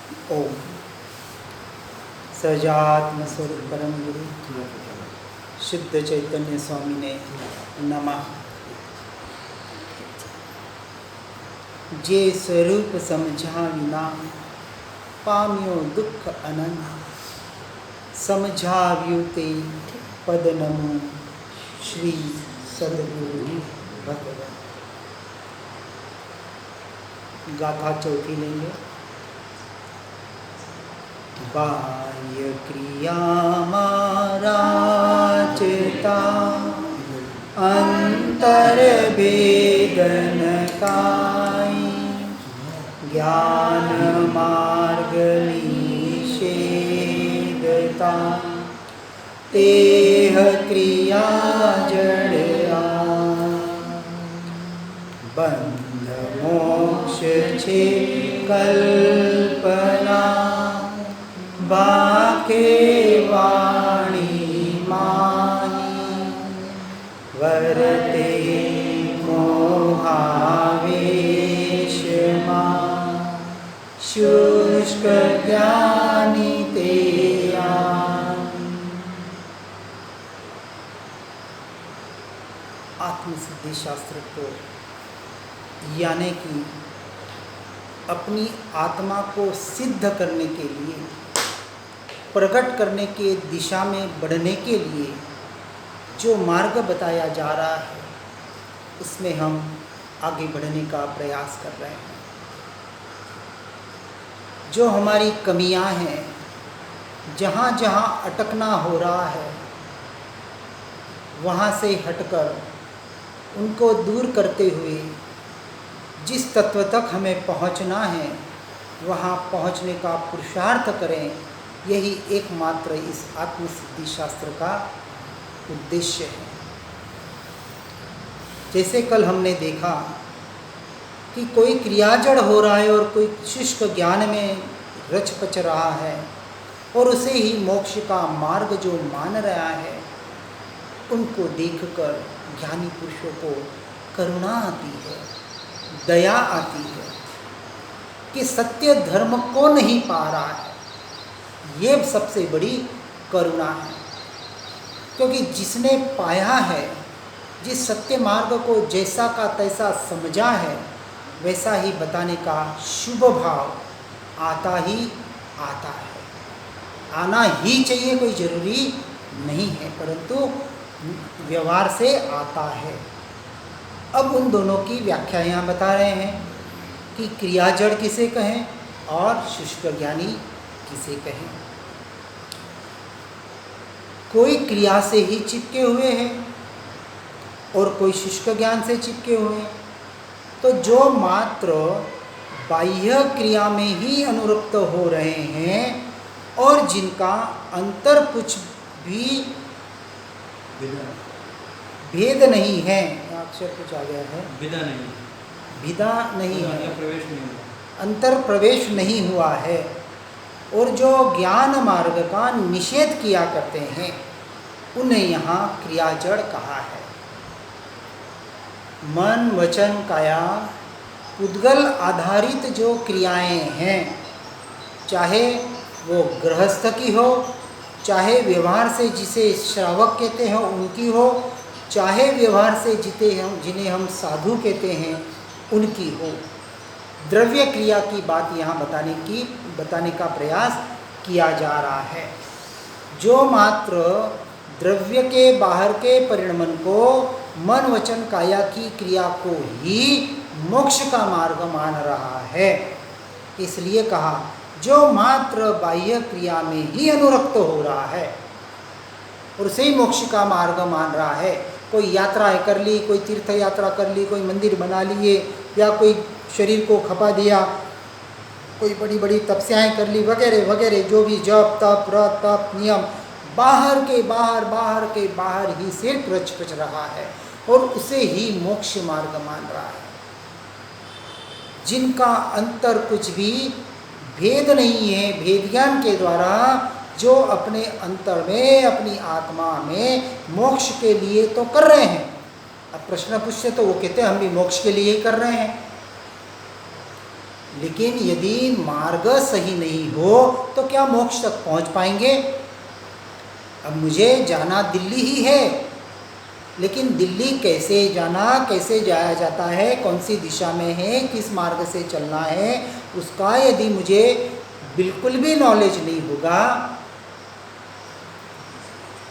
ओम सजात्म स्वरूप परम गुरु शुद्ध चैतन्य स्वामी ने नमः। जे स्वरूप समझा विना पाम्यो दुख अनंत, समझाव्यु ते पद नमो श्री सद्गुरु भगवान। गाथा चौथी लेंगे। बाह्य क्रिया माराचता अंतर वेदन काई, ज्ञान मार्ग निषेधता तेह क्रिया जड़ बंध मोक्ष छे कल्पना, बाके वाणी माही वरते मोहावेश मा, शुष्क ज्ञानी तेया। आत्मसिद्धि शास्त्र को यानी कि अपनी आत्मा को सिद्ध करने के लिए, प्रकट करने के दिशा में बढ़ने के लिए जो मार्ग बताया जा रहा है, उसमें हम आगे बढ़ने का प्रयास कर रहे हैं। जो हमारी कमियां हैं, जहाँ जहाँ अटकना हो रहा है, वहाँ से हटकर उनको दूर करते हुए जिस तत्व तक हमें पहुँचना है, वहाँ पहुँचने का पुरुषार्थ करें। यही एकमात्र इस आत्मसिद्धि शास्त्र का उद्देश्य है। जैसे कल हमने देखा कि कोई क्रियाजड़ हो रहा है और कोई शुष्क ज्ञान में रच पच रहा है और उसे ही मोक्ष का मार्ग जो मान रहा है, उनको देखकर ज्ञानी पुरुषों को करुणा आती है, दया आती है कि सत्य धर्म को नहीं पा रहा है। ये सबसे बड़ी करुणा है, क्योंकि जिसने पाया है, जिस सत्य मार्ग को जैसा का तैसा समझा है, वैसा ही बताने का शुभ भाव आता ही आता है। आना ही चाहिए, कोई ज़रूरी नहीं है, परंतु व्यवहार से आता है। अब उन दोनों की व्याख्या यहाँ बता रहे हैं कि क्रियाजड़ किसे कहें और शुष्क ज्ञानी किसे कहें। कोई क्रिया से ही चिपके हुए हैं और कोई शुष्क ज्ञान से चिपके हुए हैं। तो जो मात्र बाह्य क्रिया में ही अनुरक्त हो रहे हैं और जिनका अंतर कुछ भी भेद नहीं है, अक्षर कुछ आ गया है, विदा नहीं है, अंतर प्रवेश नहीं हुआ है, और जो ज्ञान मार्ग का निषेध किया करते हैं, उन्हें यहाँ क्रियाजड़ कहा है। मन वचन काया उद्गल आधारित जो क्रियाएं हैं, चाहे वो गृहस्थ की हो, चाहे व्यवहार से जिसे श्रावक कहते हैं उनकी हो, चाहे व्यवहार से जिन्हें हम साधु कहते हैं उनकी हो, द्रव्य क्रिया की बात यहाँ बताने का प्रयास किया जा रहा है। जो मात्र द्रव्य के बाहर के परिणमन को, मन वचन काया की क्रिया को ही मोक्ष का मार्ग मान रहा है, इसलिए कहा जो मात्र बाह्य क्रिया में ही अनुरक्त हो रहा है और उसे ही मोक्ष का मार्ग मान रहा है। कोई यात्राएं कर ली, कोई तीर्थ यात्रा कर ली, कोई मंदिर बना लिए, या कोई शरीर को खपा दिया, कोई बड़ी बड़ी तपस्याएं कर ली, वगैरह वगैरह, जो भी जप तप व्रत तप नियम बाहर के बाहर ही सिर्फ रच पच रहा है और उसे ही मोक्ष मार्ग मान रहा है। जिनका अंतर कुछ भी भेद नहीं है, भेद ज्ञान के द्वारा जो अपने अंतर में, अपनी आत्मा में मोक्ष के लिए तो कर रहे हैं। अब प्रश्न पूछते तो वो कहते हैं हम भी मोक्ष के लिए ही कर रहे हैं। लेकिन यदि मार्ग सही नहीं हो तो क्या मोक्ष तक पहुंच पाएंगे? अब मुझे जाना दिल्ली ही है, लेकिन दिल्ली कैसे जाना, कैसे जाया जाता है, कौन सी दिशा में है, किस मार्ग से चलना है, उसका यदि मुझे बिल्कुल भी नॉलेज नहीं होगा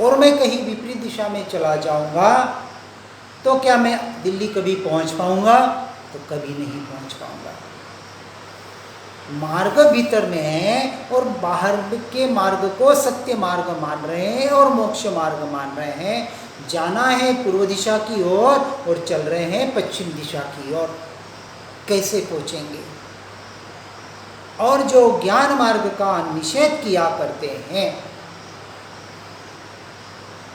और मैं कहीं विपरीत दिशा में चला जाऊंगा तो क्या मैं दिल्ली कभी पहुंच पाऊंगा? तो कभी नहीं पहुंच पाऊंगा। मार्ग भीतर में है और बाहर के मार्ग को सत्य मार्ग मान रहे हैं और मोक्ष मार्ग मान रहे हैं। जाना है पूर्व दिशा की ओर और चल रहे हैं पश्चिम दिशा की ओर, कैसे पहुंचेंगे? और जो ज्ञान मार्ग का निषेध किया करते हैं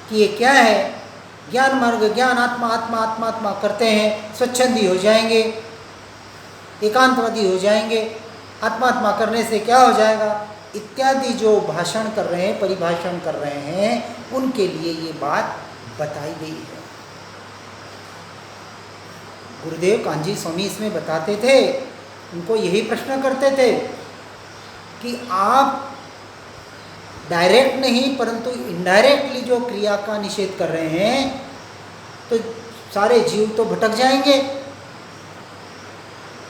कि ये क्या है, ज्ञान मार्ग, ज्ञान आत्मा आत्मा आत्मा आत्मा करते हैं, स्वच्छंदी हो जाएंगे, एकांतवादी हो जाएंगे, आत्मा आत्मा करने से क्या हो जाएगा, इत्यादि जो भाषण कर रहे हैं, परिभाषण कर रहे हैं, उनके लिए ये बात बताई गई है। गुरुदेव कांजी स्वामी इसमें बताते थे, उनको यही प्रश्न करते थे कि आप डायरेक्ट नहीं परंतु इनडायरेक्टली जो क्रिया का निषेध कर रहे हैं तो सारे जीव तो भटक जाएंगे।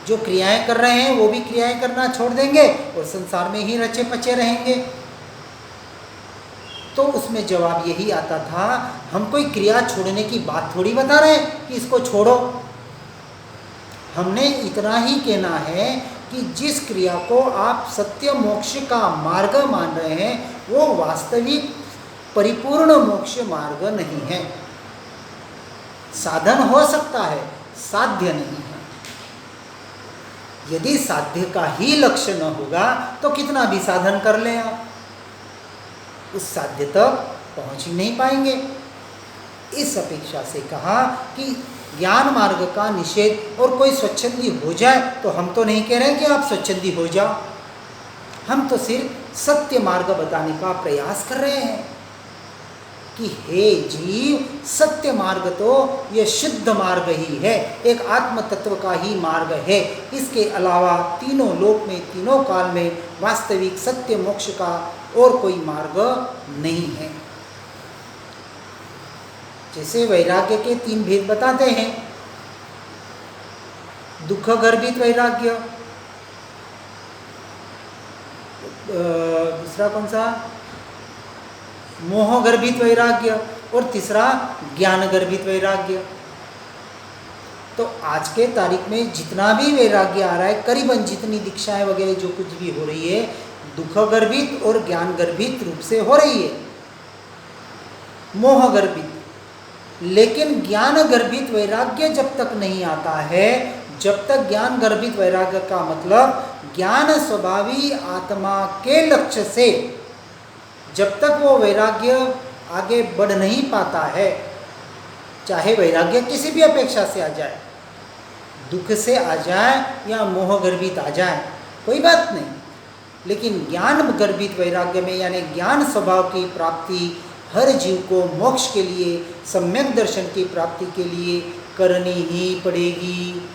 जो क्रियाएं कर रहे हैं वो भी क्रियाएं करना छोड़ देंगे और संसार में ही रचे पचे रहेंगे। तो उसमें जवाब यही आता था, हम कोई क्रिया छोड़ने की बात थोड़ी बता रहे हैं कि इसको छोड़ो। हमने इतना ही कहना है कि जिस क्रिया को आप सत्य मोक्ष का मार्ग मान रहे हैं वो वास्तविक परिपूर्ण मोक्ष मार्ग नहीं है। साधन हो सकता है, साध्य नहीं है। यदि साध्य का ही लक्ष्य न होगा तो कितना भी साधन कर लें आप, उस साध्य तक पहुंच ही नहीं पाएंगे। इस अपेक्षा से कहा कि ज्ञान मार्ग का निषेध और कोई स्वच्छंदी हो जाए तो हम तो नहीं कह रहे कि आप स्वच्छंदी हो जाओ, हम तो सिर्फ सत्य मार्ग बताने का प्रयास कर रहे हैं कि हे जीव, सत्य मार्ग तो ये शुद्ध मार्ग ही है, एक आत्म तत्व का ही मार्ग है। इसके अलावा तीनों लोक में, तीनों काल में वास्तविक सत्य मोक्ष का और कोई मार्ग नहीं है। जैसे वैराग्य के 3 भेद बताते हैं, दुख गर्भित वैराग्य, दूसरा कौन सा, मोह गर्भित वैराग्य, और तीसरा ज्ञान गर्भित वैराग्य। तो आज के तारीख में जितना भी वैराग्य आ रहा है, करीबन जितनी दीक्षाएं वगैरह जो कुछ भी हो रही है, दुख गर्भित और ज्ञान गर्भित रूप से हो रही है, मोह गर्भित। लेकिन ज्ञान गर्भित वैराग्य जब तक नहीं आता है, जब तक ज्ञान गर्भित वैराग्य का मतलब ज्ञान स्वभावी आत्मा के लक्ष्य से जब तक वो वैराग्य आगे बढ़ नहीं पाता है, चाहे वैराग्य किसी भी अपेक्षा से आ जाए, दुख से आ जाए या मोह गर्भित आ जाए, कोई बात नहीं, लेकिन ज्ञान गर्भित वैराग्य में यानी ज्ञान स्वभाव की प्राप्ति हर जीव को मोक्ष के लिए, सम्यक दर्शन की प्राप्ति के लिए करनी ही पड़ेगी।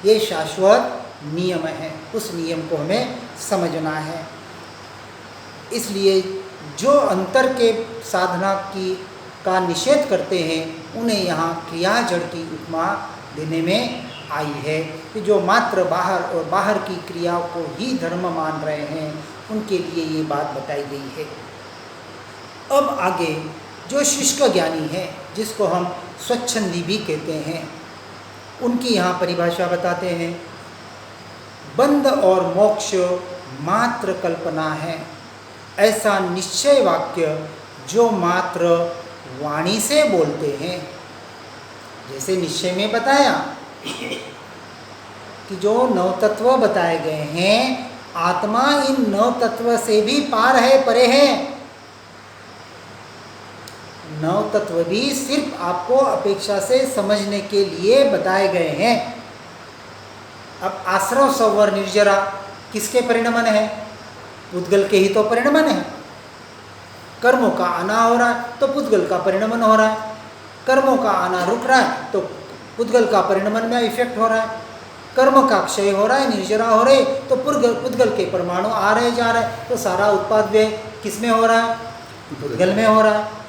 ये शाश्वत नियम है, उस नियम को हमें समझना है। इसलिए जो अंतर के साधना की का निषेध करते हैं उन्हें यहाँ क्रिया जड़ की उपमा देने में आई है कि जो मात्र बाहर और बाहर की क्रिया को ही धर्म मान रहे हैं उनके लिए ये बात बताई गई है। अब आगे जो शुष्क ज्ञानी है, जिसको हम स्वच्छंदी भी कहते हैं, उनकी यहाँ परिभाषा बताते हैं, बंध और मोक्ष मात्र कल्पना है, ऐसा निश्चय वाक्य जो मात्र वाणी से बोलते हैं। जैसे निश्चय में बताया कि जो 9 तत्व बताए गए हैं, आत्मा इन 9 तत्व से भी पार है, परे है। 9 तत्व भी सिर्फ आपको अपेक्षा से समझने के लिए बताए गए हैं। अब आश्रव सवर निर्जरा किसके परिणमन है? पुद्गल के ही तो परिणमन है। कर्मों का आना हो रहा है तो पुद्गल का परिणमन हो रहा है, कर्मों का आना रुक रहा है तो पुद्गल का परिणमन में इफेक्ट हो रहा है। कर्म का क्षय हो रहा है, निर्जरा हो रहे, तो पुद्गल के परमाणु आ रहे जा रहे, तो सारा उत्पाद व्यय किस में हो रहा है? पुद्गल में हो रहा है।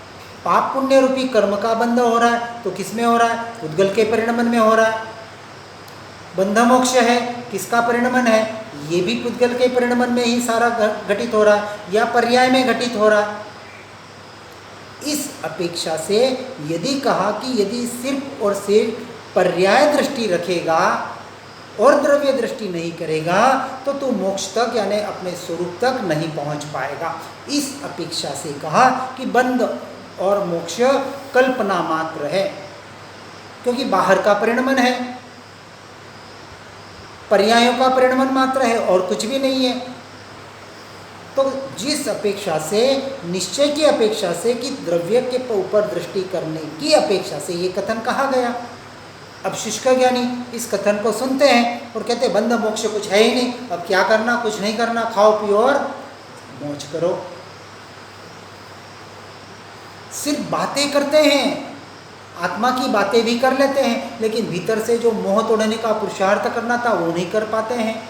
पाप पुण्य रूपी कर्म का बंध हो रहा है, तो किस में हो रहा है? पुद्गल के परिणमन में हो रहा है। बंध मोक्ष है, किसका परिणमन है? ये भी पुद्गल के परिणमन में ही सारा घटित हो रहा है, या पर्याय में घटित हो रहा है। इस अपेक्षा से यदि कहा कि यदि सिर्फ और सिर्फ पर्याय दृष्टि रखेगा और द्रव्य दृष्टि नहीं करेगा, तो तू मोक्ष तक यानी अपने स्वरूप तक नहीं पहुंच पाएगा। इस अपेक्षा से कहा कि बंध और मोक्ष कल्पना मात्र है, क्योंकि बाहर का परिणमन है, पर्यायों का परिणमन मात्र है और कुछ भी नहीं है। तो जिस अपेक्षा से, निश्चय की अपेक्षा से कि द्रव्य के ऊपर दृष्टि करने की अपेक्षा से ये कथन कहा गया, अब शुष्क ज्ञानी इस कथन को सुनते हैं और कहते हैं बंध मोक्ष कुछ है ही नहीं, अब क्या करना? कुछ नहीं करना, खाओ पियो और मौज करो। सिर्फ बातें करते हैं, आत्मा की बातें भी कर लेते हैं, लेकिन भीतर से जो मोह तोड़ने का पुरुषार्थ करना था वो नहीं कर पाते हैं।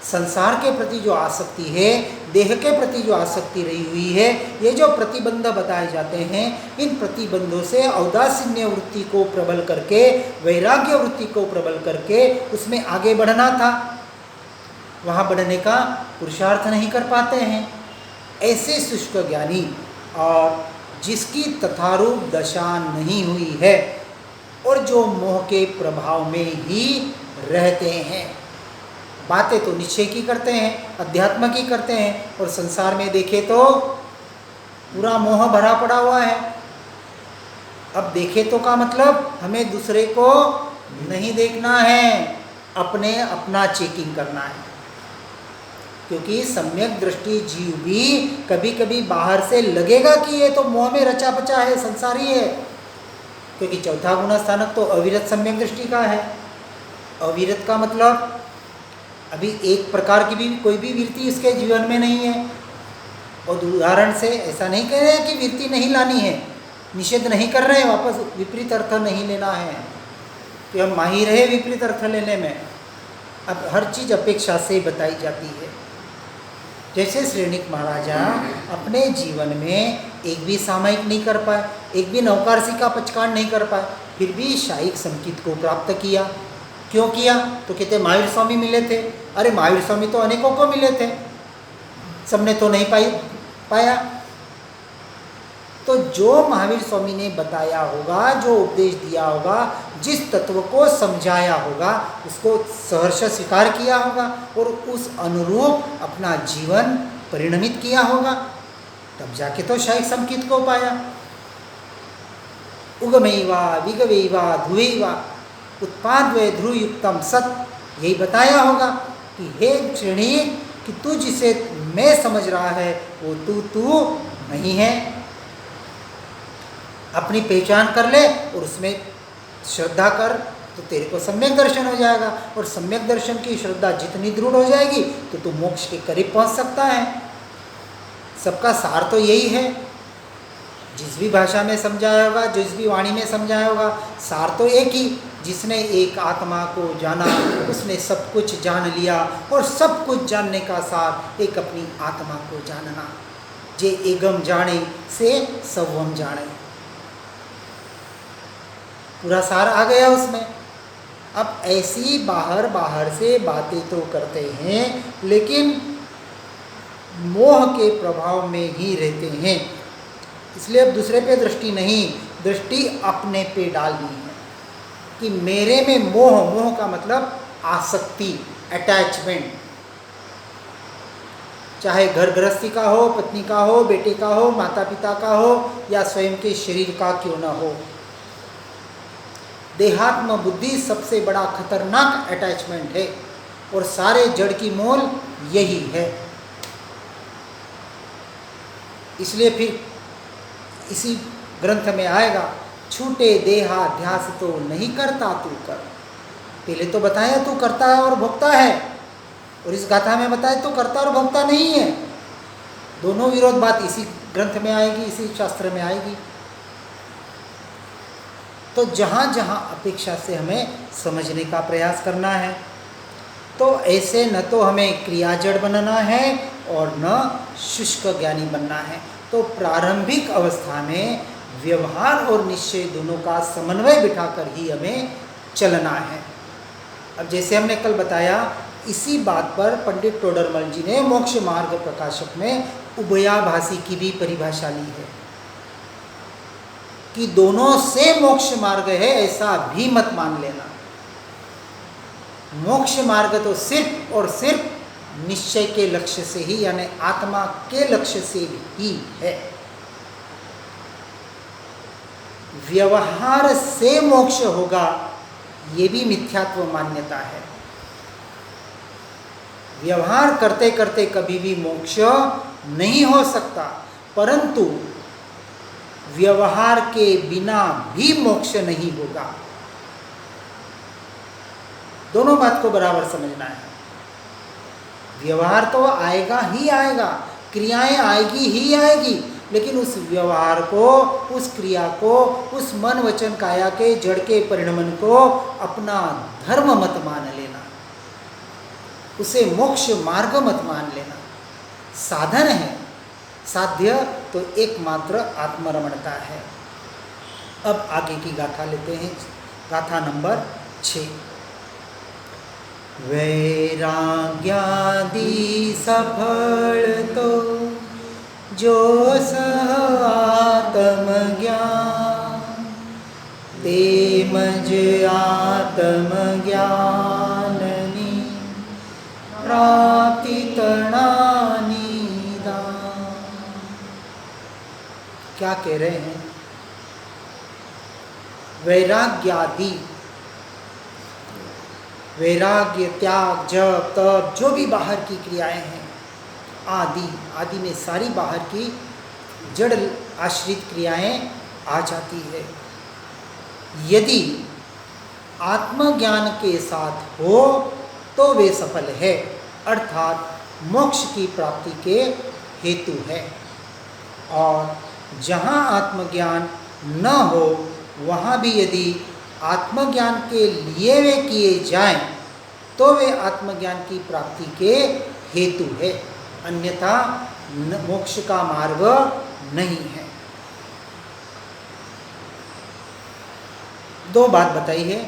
संसार के प्रति जो आसक्ति है, देह के प्रति जो आसक्ति रही हुई है, ये जो प्रतिबंध बताए जाते हैं, इन प्रतिबंधों से औदासीन्य वृत्ति को प्रबल करके, वैराग्य वृत्ति को प्रबल करके उसमें आगे बढ़ना था, वहाँ बढ़ने का पुरुषार्थ नहीं कर पाते हैं। ऐसे शुष्क ज्ञानी और जिसकी तथारूप दशा नहीं हुई है और जो मोह के प्रभाव में ही रहते हैं, बातें तो निश्चय की करते हैं, अध्यात्म की करते हैं, और संसार में देखे तो पूरा मोह भरा पड़ा हुआ है। अब देखे तो का मतलब हमें दूसरे को नहीं देखना है, अपने अपना चेकिंग करना है, क्योंकि सम्यक दृष्टि जीव भी कभी कभी बाहर से लगेगा कि ये तो मोह में रचा बचा है, संसारी है, क्योंकि चौथा गुण स्थानक तो अविरत सम्यक दृष्टि का है। अविरत का मतलब अभी एक प्रकार की भी कोई भी वृत्ति इसके जीवन में नहीं है। और उदाहरण से ऐसा नहीं कह रहे हैं कि वृत्ति नहीं लानी है, निषेध नहीं कर रहे हैं, वापस विपरीत अर्थ नहीं लेना है कि हम माहिर रहे विपरीत अर्थ लेने में। अब हर चीज़ अपेक्षा से बताई जाती है। जैसे श्रेणिक महाराजा अपने जीवन में एक भी सामयिक नहीं कर पाए, एक भी नवकारसी का पचकांड नहीं कर पाए, फिर भी शायिक संकित को प्राप्त किया। क्यों किया? तो कहते महावीर स्वामी मिले थे। अरे महावीर स्वामी तो अनेकों को मिले थे, सबने तो नहीं पाया। तो जो महावीर स्वामी ने बताया होगा, जो उपदेश दिया होगा, जिस तत्व को समझाया होगा, उसको सहर्ष स्वीकार किया होगा और उस अनुरूप अपना जीवन परिणमित किया होगा, तब जाके तो शायद संकित को पाया। उगमैवा विगवैवा ध्रुवैवा उत्पाद्वय ध्रुवयुक्तम सत, यही बताया होगा कि हे श्रेणी, कि तू जिसे मैं समझ रहा है वो तू नहीं है। अपनी पहचान कर ले और उसमें श्रद्धा कर, तो तेरे को सम्यक दर्शन हो जाएगा, और सम्यक दर्शन की श्रद्धा जितनी दृढ़ हो जाएगी तो तू मोक्ष के करीब पहुंच सकता है। सबका सार तो यही है, जिस भी भाषा में समझाया होगा, जिस भी वाणी में समझाया होगा, सार तो एक ही। जिसने एक आत्मा को जाना उसने सब कुछ जान लिया, और सब कुछ जानने का सार एक अपनी आत्मा को जानना। जे एगम जाने से सर्वम जाने, पूरा सार आ गया उसमें। अब ऐसी बाहर से बातें तो करते हैं, लेकिन मोह के प्रभाव में ही रहते हैं। इसलिए अब दूसरे पे दृष्टि नहीं, दृष्टि अपने पे डालनी है कि मेरे में मोह का मतलब आसक्ति, अटैचमेंट, चाहे घर गृहस्थी का हो, पत्नी का हो, बेटे का हो, माता पिता का हो, या स्वयं के शरीर का क्यों न हो। देहात्म बुद्धि सबसे बड़ा खतरनाक अटैचमेंट है, और सारे जड़ की मूल यही है। इसलिए फिर इसी ग्रंथ में आएगा, छूटे देहाध्यास तो नहीं करता तू कर। पहले तो बताया तू करता है और भोगता है, और इस गाथा में बताया तू करता और भोगता नहीं है। दोनों विरोध बात इसी ग्रंथ में आएगी, इसी शास्त्र में आएगी। तो जहाँ जहाँ अपेक्षा से हमें समझने का प्रयास करना है। तो ऐसे न तो हमें क्रिया जड़ बनना है और न शुष्क ज्ञानी बनना है। तो प्रारंभिक अवस्था में व्यवहार और निश्चय दोनों का समन्वय बिठाकर ही हमें चलना है। अब जैसे हमने कल बताया, इसी बात पर पंडित टोडरमल जी ने मोक्ष मार्ग प्रकाशक में उभयाभासी की भी परिभाषा ली है कि दोनों से मोक्ष मार्ग है ऐसा भी मत मान लेना। मोक्ष मार्ग तो सिर्फ और सिर्फ निश्चय के लक्ष्य से ही, यानी आत्मा के लक्ष्य से ही है। व्यवहार से मोक्ष होगा ये भी मिथ्यात्व मान्यता है। व्यवहार करते करते कभी भी मोक्ष नहीं हो सकता, परंतु व्यवहार के बिना भी मोक्ष नहीं होगा। दोनों बात को बराबर समझना है। व्यवहार तो आएगा ही आएगा, क्रियाएं आएगी ही आएगी, लेकिन उस व्यवहार को, उस क्रिया को, उस मन वचन काया के जड़ के परिणमन को अपना धर्म मत मान लेना, उसे मोक्ष मार्ग मत मान लेना। साधन है, साध्य तो एकमात्र आत्मरमणता है। अब आगे की गाथा लेते हैं, गाथा नंबर 6। वैराग्यादि सफल तो जो सह आत्मज्ञान, ते मज आत्मज्ञाननी प्राप्ति तणानी दान। क्या कह रहे हैं? वैराग्यादि, वैराग्य, त्याग, जप, तप, जो भी बाहर की क्रियाएं हैं, आदि, आदि में सारी बाहर की जड़ आश्रित क्रियाएं आ जाती है। यदि आत्मज्ञान के साथ हो तो वे सफल है, अर्थात मोक्ष की प्राप्ति के हेतु है। और जहाँ आत्मज्ञान न हो वहाँ भी यदि आत्मज्ञान के लिए वे किए जाएं तो वे आत्मज्ञान की प्राप्ति के हेतु है, अन्यथा मोक्ष का मार्ग नहीं है। दो बात बताई है,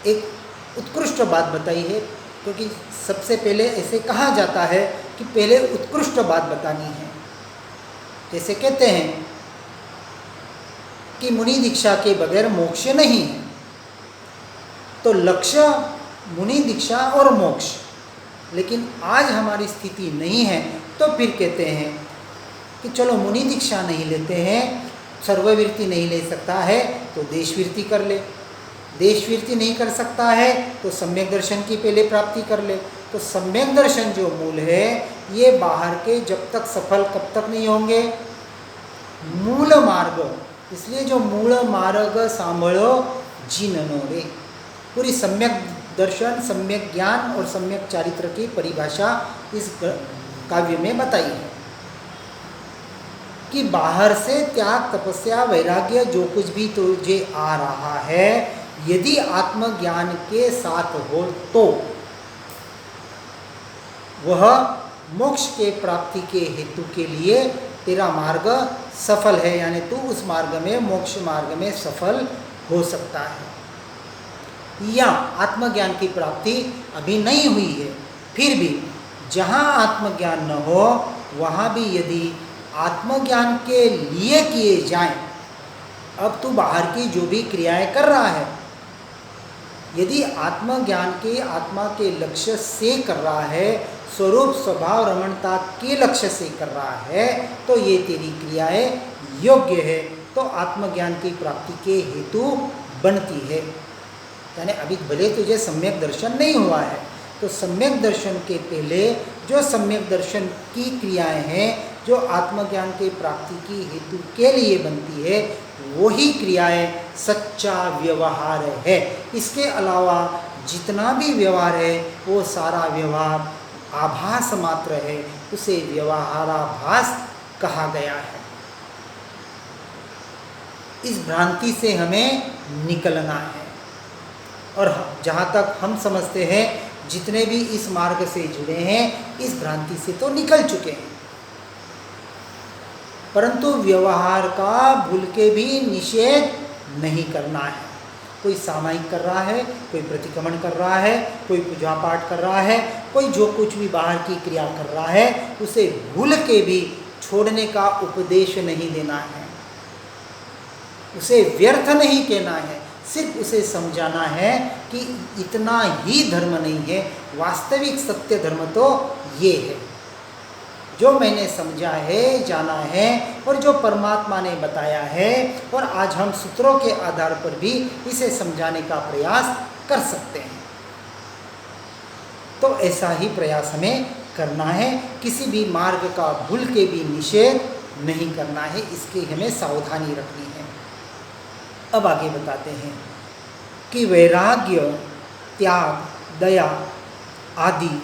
एक उत्कृष्ट बात बताई है, क्योंकि सबसे पहले ऐसे कहा जाता है कि पहले उत्कृष्ट बात बतानी है। जैसे कहते हैं कि मुनि दीक्षा के बगैर मोक्ष नहीं है, तो लक्ष्य मुनि दीक्षा और मोक्ष, लेकिन आज हमारी स्थिति नहीं है, तो फिर कहते हैं कि चलो मुनि दीक्षा नहीं लेते हैं, सर्ववृत्ति नहीं ले सकता है तो देशवृत्ति कर ले, देशवृत्ति नहीं कर सकता है तो सम्यक दर्शन की पहले प्राप्ति कर ले। तो सम्यक दर्शन जो मूल है, ये बाहर के जब तक सफल कब तक नहीं होंगे? मूल मार्ग। इसलिए जो मूल मार्ग सांभळो जीननो रे, पूरी सम्यक दर्शन, सम्यक ज्ञान और सम्यक चारित्र की परिभाषा इस काव्य में बताई है कि बाहर से त्याग, तपस्या, वैराग्य जो कुछ भी तुझे आ रहा है, यदि आत्मज्ञान के साथ हो तो वह मोक्ष के प्राप्ति के हेतु के लिए तेरा मार्ग सफल है, यानी तू उस मार्ग में, मोक्ष मार्ग में सफल हो सकता है। या आत्मज्ञान की प्राप्ति अभी नहीं हुई है, फिर भी जहाँ आत्मज्ञान न हो वहाँ भी यदि आत्मज्ञान के लिए किए जाएं, अब तू बाहर की जो भी क्रियाएं कर रहा है, यदि आत्मज्ञान के, आत्मा के लक्ष्य से कर रहा है, स्वरूप स्वभाव रमणता के लक्ष्य से कर रहा है, तो ये तेरी क्रियाएं योग्य है, तो आत्मज्ञान की प्राप्ति के हेतु बनती है। यानी अभी भले तुझे सम्यक दर्शन नहीं हुआ है, तो सम्यक दर्शन के पहले जो सम्यक दर्शन की क्रियाएं हैं, जो आत्मज्ञान के प्राप्ति की हेतु के लिए बनती है, वही क्रियाएं सच्चा व्यवहार है। इसके अलावा जितना भी व्यवहार है वो सारा व्यवहार आभास मात्र है, उसे व्यवहाराभास कहा गया है। इस भ्रांति से हमें निकलना है। और जहाँ तक हम समझते हैं, जितने भी इस मार्ग से जुड़े हैं इस भ्रांति से तो निकल चुके हैं, परंतु व्यवहार का भूल के भी निषेध नहीं करना है। कोई सामायिक कर रहा है, कोई प्रतिक्रमण कर रहा है, कोई पूजा पाठ कर रहा है, कोई जो कुछ भी बाहर की क्रिया कर रहा है, उसे भूल के भी छोड़ने का उपदेश नहीं देना है, उसे व्यर्थ नहीं कहना है, सिर्फ उसे समझाना है कि इतना ही धर्म नहीं है, वास्तविक सत्य धर्म तो ये है जो मैंने समझा है, जाना है और जो परमात्मा ने बताया है, और आज हम सूत्रों के आधार पर भी इसे समझाने का प्रयास कर सकते हैं। तो ऐसा ही प्रयास हमें करना है, किसी भी मार्ग का भूल के भी निषेध नहीं करना है, इसकी हमें सावधानी रखनी है। अब आगे बताते हैं कि वैराग्य, त्याग, दया आदि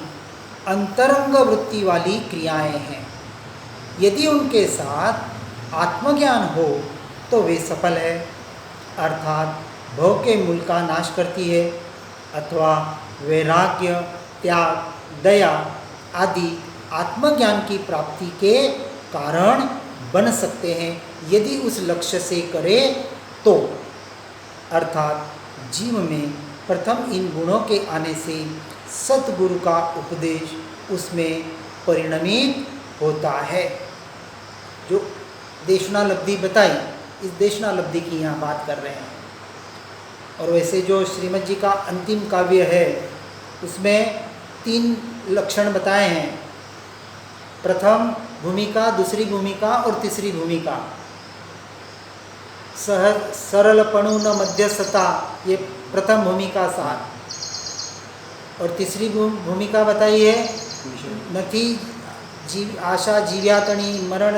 अंतरंग वृत्ति वाली क्रियाएं हैं। यदि उनके साथ आत्मज्ञान हो तो वे सफल है, अर्थात भव के मूल का नाश करती है, अथवा वैराग्य, त्याग, दया आदि आत्मज्ञान की प्राप्ति के कारण बन सकते हैं यदि उस लक्ष्य से करे तो। अर्थात जीव में प्रथम इन गुणों के आने से सतगुरु का उपदेश उसमें परिणमित होता है। जो देशनालब्धि बताई, इस देशनालब्धि की यहाँ बात कर रहे हैं। और वैसे जो श्रीमद जी का अंतिम काव्य है उसमें 3 लक्षण बताए हैं, प्रथम भूमिका, दूसरी भूमिका और तीसरी भूमिका। सरलपणु न मध्यस्थता, ये प्रथम भूमिका सार। और तीसरी भूमिका बताई है नति जीव आशा जीव्यातणी मरण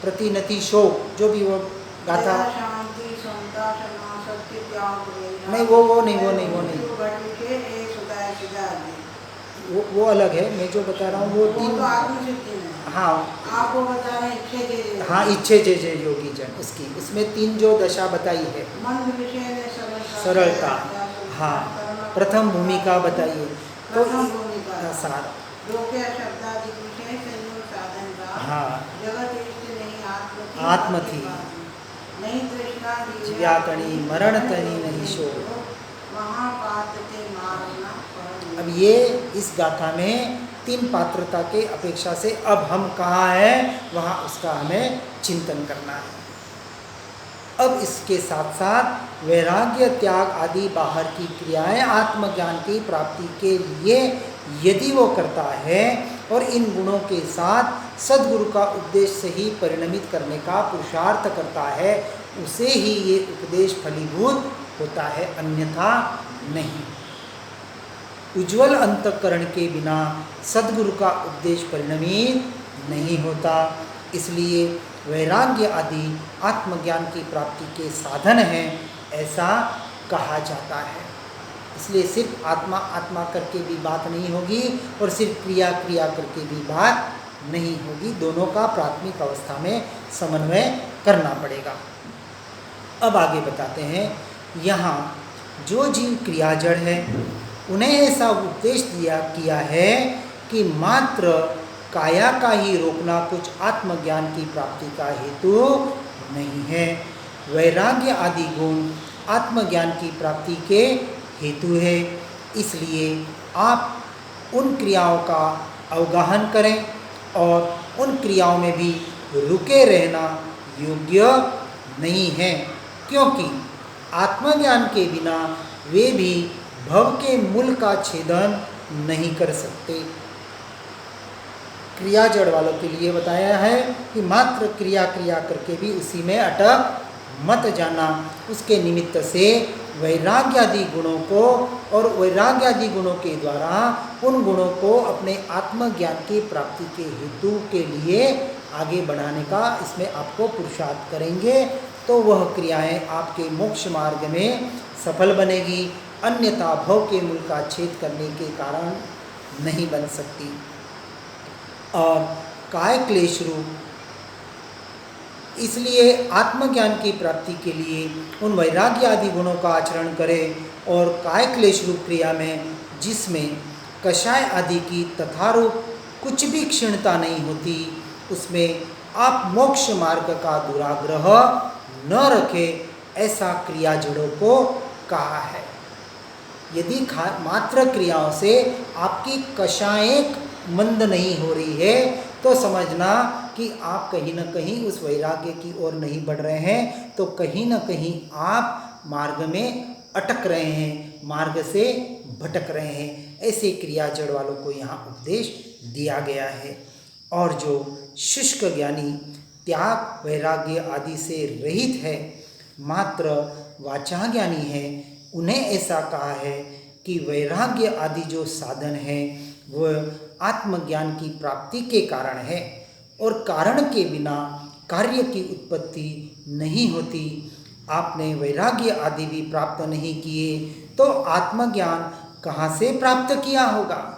प्रति नति शोक, जो भी वो गाथा नहीं, वो नहीं वो अलग है। मैं जो बता रहा हूँ वो 3, हाँ आपको बता रहे हैं हाँ इच्छे जय योगी जन, उसमें 3 जो दशा बताई है। सरलता, हाँ प्रथम भूमिका बताइए तो सार, हाँ आत्म थी ज्ञातनी मरण तनी नहीं शोक। अब ये इस गाथा में 3 पात्रता के अपेक्षा से अब हम कहाँ हैं वहाँ उसका हमें चिंतन करना है। अब इसके साथ साथ वैराग्य, त्याग आदि बाहर की क्रियाएं आत्मज्ञान की प्राप्ति के लिए यदि वो करता है और इन गुणों के साथ सद्गुरु का उपदेश से ही परिणमित करने का पुरुषार्थ करता है, उसे ही ये उपदेश फलीभूत होता है, अन्यथा नहीं। उज्ज्वल अंतःकरण के बिना सद्गुरु का उपदेश परिणमित नहीं होता। इसलिए वैराग्य आदि आत्मज्ञान की प्राप्ति के साधन हैं, ऐसा कहा जाता है। इसलिए सिर्फ आत्मा आत्मा करके भी बात नहीं होगी और सिर्फ क्रिया क्रिया करके भी बात नहीं होगी, दोनों का प्राथमिक अवस्था में समन्वय करना पड़ेगा। अब आगे बताते हैं, यहाँ जो जीव क्रियाजड़ है उन्हें ऐसा उपदेश किया है कि मात्र काया का ही रोकना कुछ आत्मज्ञान की प्राप्ति का हेतु नहीं है। वैराग्य आदि गुण आत्मज्ञान की प्राप्ति के हेतु है। इसलिए आप उन क्रियाओं का अवगाहन करें और उन क्रियाओं में भी रुके रहना योग्य नहीं है, क्योंकि आत्मज्ञान के बिना वे भी भव के मूल का छेदन नहीं कर सकते। क्रिया जड़ वालों के लिए बताया है कि मात्र क्रिया क्रिया करके भी उसी में अटक मत जाना। उसके निमित्त से वैराग्यादि गुणों को और वैराग्यादि गुणों के द्वारा उन गुणों को अपने आत्मज्ञान की प्राप्ति के हेतु के लिए आगे बढ़ाने का इसमें आपको पुरुषार्थ करेंगे तो वह क्रियाएं आपके मोक्ष मार्ग में सफल बनेगी, अन्यथा भव के मूल का छेद करने के कारण नहीं बन सकती। और काय क्लेश रूप इसलिए आत्मज्ञान की प्राप्ति के लिए उन वैराग्य आदि गुणों का आचरण करें और काय क्लेश रूप क्रिया में जिसमें कषाय आदि की तथारूप कुछ भी क्षीणता नहीं होती, उसमें आप मोक्ष मार्ग का दुराग्रह न रखें, ऐसा क्रिया जड़ों को कहा है। यदि मात्र क्रियाओं से आपकी कषायें मंद नहीं हो रही है तो समझना कि आप कहीं न कहीं उस वैराग्य की ओर नहीं बढ़ रहे हैं, तो कहीं न कहीं आप मार्ग में अटक रहे हैं, मार्ग से भटक रहे हैं। ऐसे क्रिया जड़ वालों को यहाँ उपदेश दिया गया है। और जो शुष्क ज्ञानी त्याग वैराग्य आदि से रहित है, मात्र वाचा ज्ञानी है, उन्हें ऐसा कहा है कि वैराग्य आदि जो साधन है वह आत्मज्ञान की प्राप्ति के कारण है और कारण के बिना कार्य की उत्पत्ति नहीं होती। आपने वैराग्य आदि भी प्राप्त नहीं किए तो आत्मज्ञान कहाँ से प्राप्त किया होगा?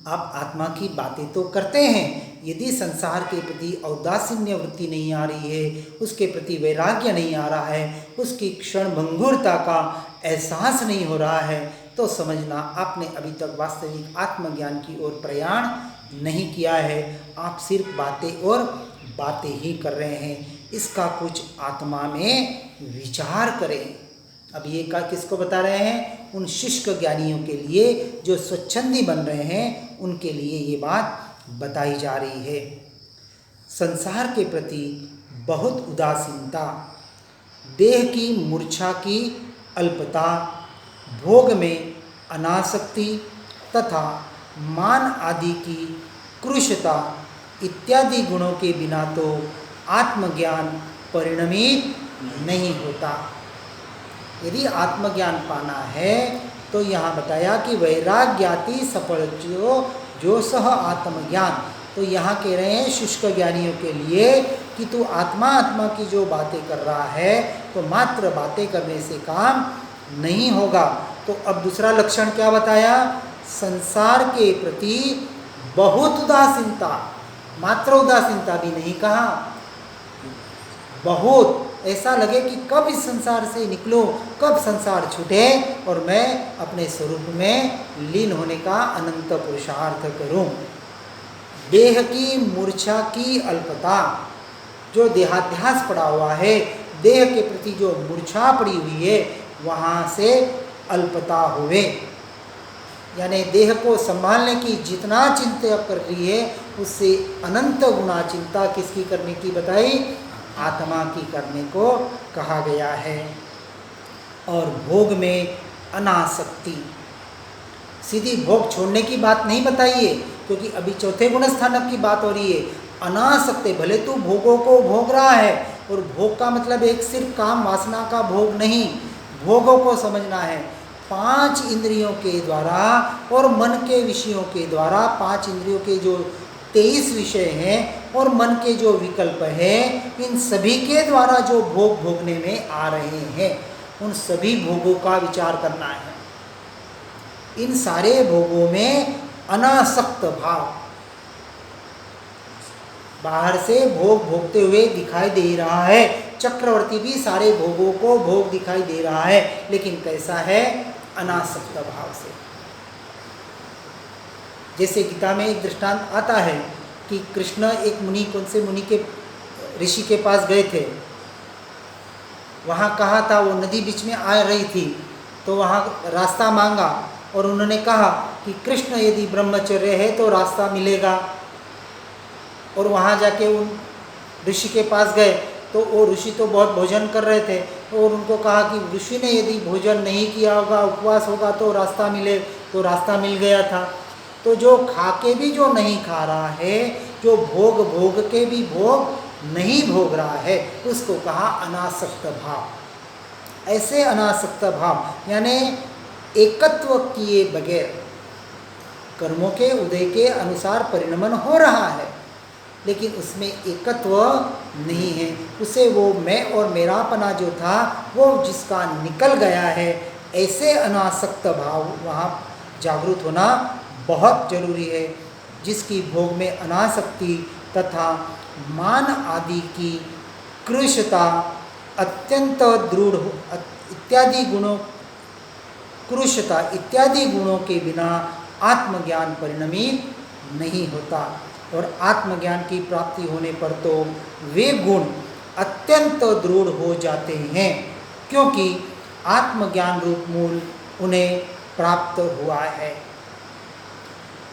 आप आत्मा की बातें तो करते हैं, यदि संसार के प्रति औदासीन्य वृत्ति नहीं आ रही है, उसके प्रति वैराग्य नहीं आ रहा है, उसकी क्षण भंगुरता का एहसास नहीं हो रहा है, तो समझना आपने अभी तक वास्तविक आत्मज्ञान की ओर प्रयाण नहीं किया है। आप सिर्फ बातें और बातें ही कर रहे हैं। इसका कुछ आत्मा में विचार करें। अब ये का किसको बता रहे हैं? उन शुष्क ज्ञानियों के लिए जो स्वच्छंदी बन रहे हैं, उनके लिए ये बात बताई जा रही है। संसार के प्रति बहुत उदासीनता, देह की मूर्छा की अल्पता, भोग में अनासक्ति तथा मान आदि की कृशता इत्यादि गुणों के बिना तो आत्मज्ञान परिणमित नहीं होता। यदि आत्मज्ञान पाना है तो यहाँ बताया कि वैराग्याति सफल जो सह आत्मज्ञान, तो यहाँ कह रहे हैं शुष्क ज्ञानियों के लिए कि तू आत्मा आत्मा की जो बातें कर रहा है तो मात्र बातें करने से काम नहीं होगा। तो अब दूसरा लक्षण क्या बताया? संसार के प्रति बहुत उदासीनता, मात्र उदासीनता भी नहीं कहा, बहुत, ऐसा लगे कि कब इस संसार से निकलूं, कब संसार छूटे और मैं अपने स्वरूप में लीन होने का अनंत पुरुषार्थ करूं। देह की मूर्छा की अल्पता, जो देहाध्यास पड़ा हुआ है, देह के प्रति जो मूर्छा पड़ी हुई है, वहाँ से अल्पता हुए, यानी देह को संभालने की जितना चिंता कर रही है उससे अनंत गुना चिंता किसकी करने की बताई? आत्मा की करने को कहा गया है। और भोग में अनासक्ति, सीधी भोग छोड़ने की बात नहीं बताई है, क्योंकि अभी चौथे गुण स्थानक की बात हो रही है। अनासक्ति, भले तू भोगों को भोग रहा है, और भोग का मतलब एक सिर्फ काम वासना का भोग नहीं, भोगों को समझना है 5 इंद्रियों के द्वारा और मन के विषयों के द्वारा, 5 इंद्रियों के जो 23 विषय हैं और मन के जो विकल्प हैं, इन सभी के द्वारा जो भोग भोगने में आ रहे हैं, उन सभी भोगों का विचार करना है। इन सारे भोगों में अनासक्त भाव, बाहर से भोग भोगते हुए दिखाई दे रहा है, चक्रवर्ती भी सारे भोगों को भोग दिखाई दे रहा है, लेकिन कैसा है? अनासक्त भाव से। जैसे गीता में एक दृष्टांत आता है कि कृष्ण एक मुनि, कौन से मुनि के, ऋषि के पास गए थे, वहाँ कहा था, वो नदी बीच में आ रही थी तो वहाँ रास्ता मांगा और उन्होंने कहा कि कृष्ण यदि ब्रह्मचर्य है तो रास्ता मिलेगा। और वहाँ जाके उन ऋषि के पास गए तो वो ऋषि तो बहुत भोजन कर रहे थे, और उनको कहा कि ऋषि ने यदि भोजन नहीं किया होगा, उपवास होगा तो रास्ता मिले, तो रास्ता मिल गया था। तो जो खा के भी जो नहीं खा रहा है, जो भोग भोग के भी भोग नहीं भोग रहा है, उसको कहा अनासक्त भाव। ऐसे अनासक्त भाव यानी एकत्व किए बगैर कर्मों के उदय के अनुसार परिणमन हो रहा है, लेकिन उसमें एकत्व नहीं है, उसे वो मैं और मेरापना जो था वो जिसका निकल गया है, ऐसे अनासक्त भाव वहाँ जागृत होना बहुत जरूरी है। जिसकी भोग में अनासक्ति तथा मान आदि की कृशता अत्यंत दृढ़ इत्यादि गुणों कृशता इत्यादि गुणों के बिना आत्मज्ञान परिणमित नहीं होता। और आत्मज्ञान की प्राप्ति होने पर तो वे गुण अत्यंत दृढ़ हो जाते हैं, क्योंकि आत्मज्ञान रूप मूल उन्हें प्राप्त हुआ है।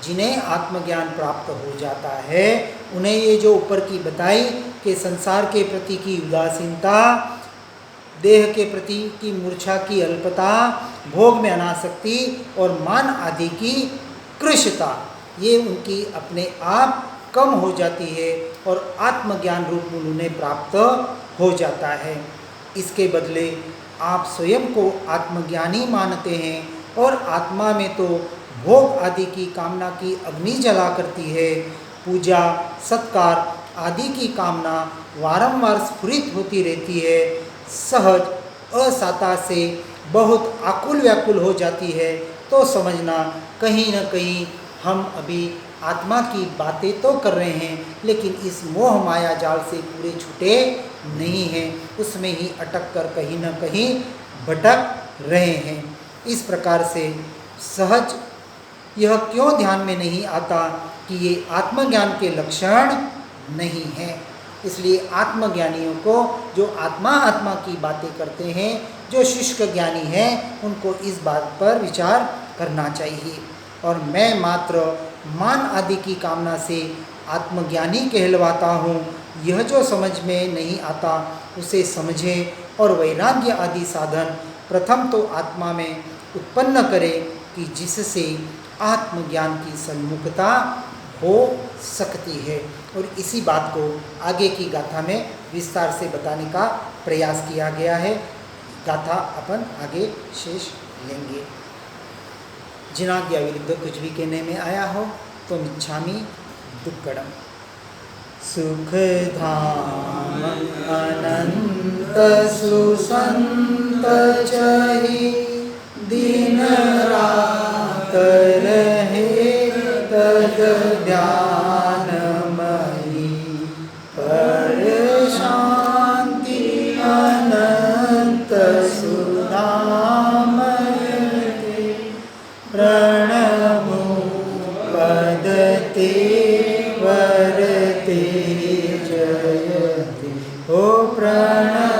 जिन्हें आत्मज्ञान प्राप्त हो जाता है उन्हें ये जो ऊपर की बताई कि संसार के प्रति की उदासीनता, देह के प्रति की मूर्छा की अल्पता, भोग में अनासक्ति और मान आदि की कृशता, ये उनकी अपने आप कम हो जाती है और आत्मज्ञान रूप मूल उन्हें प्राप्त हो जाता है। इसके बदले आप स्वयं को आत्मज्ञानी मानते हैं और आत्मा में तो भोग आदि की कामना की अग्नि जला करती है। पूजा सत्कार आदि की कामना वारंवार स्फुरित होती रहती है। सहज असाता से बहुत आकुल व्याकुल हो जाती है। तो समझना कहीं न कहीं हम अभी आत्मा की बातें तो कर रहे हैं, लेकिन इस मोह माया जाल से पूरे छूटे नहीं हैं, उसमें ही अटक कर कहीं न कहीं भटक रहे हैं। इस प्रकार से सहज यह क्यों ध्यान में नहीं आता कि ये आत्मज्ञान के लक्षण नहीं है। इसलिए आत्मज्ञानियों को, जो आत्मा आत्मा की बातें करते हैं, जो शुष्क ज्ञानी हैं, उनको इस बात पर विचार करना चाहिए। और मैं मात्र मान आदि की कामना से आत्मज्ञानी कहलवाता हूँ, यह जो समझ में नहीं आता उसे समझें और वैराग्य आदि साधन प्रथम तो आत्मा में उत्पन्न करें कि जिससे आत्मज्ञान की सन्मुखता हो सकती है। और इसी बात को आगे की गाथा में विस्तार से बताने का प्रयास किया गया है। गाथा अपन आगे शेष लेंगे। जिनाज्ञा विरुद्ध कुछ भी कहने में आया हो तो मिच्छामि दुक्कडम। सुख धाम अनंत सुसंत चहि, दिन रात रहे तद ध्यानमयि, पर शांति अनंत सुधाम प्रणमो पदते वरते जयते। ओ प्रणमो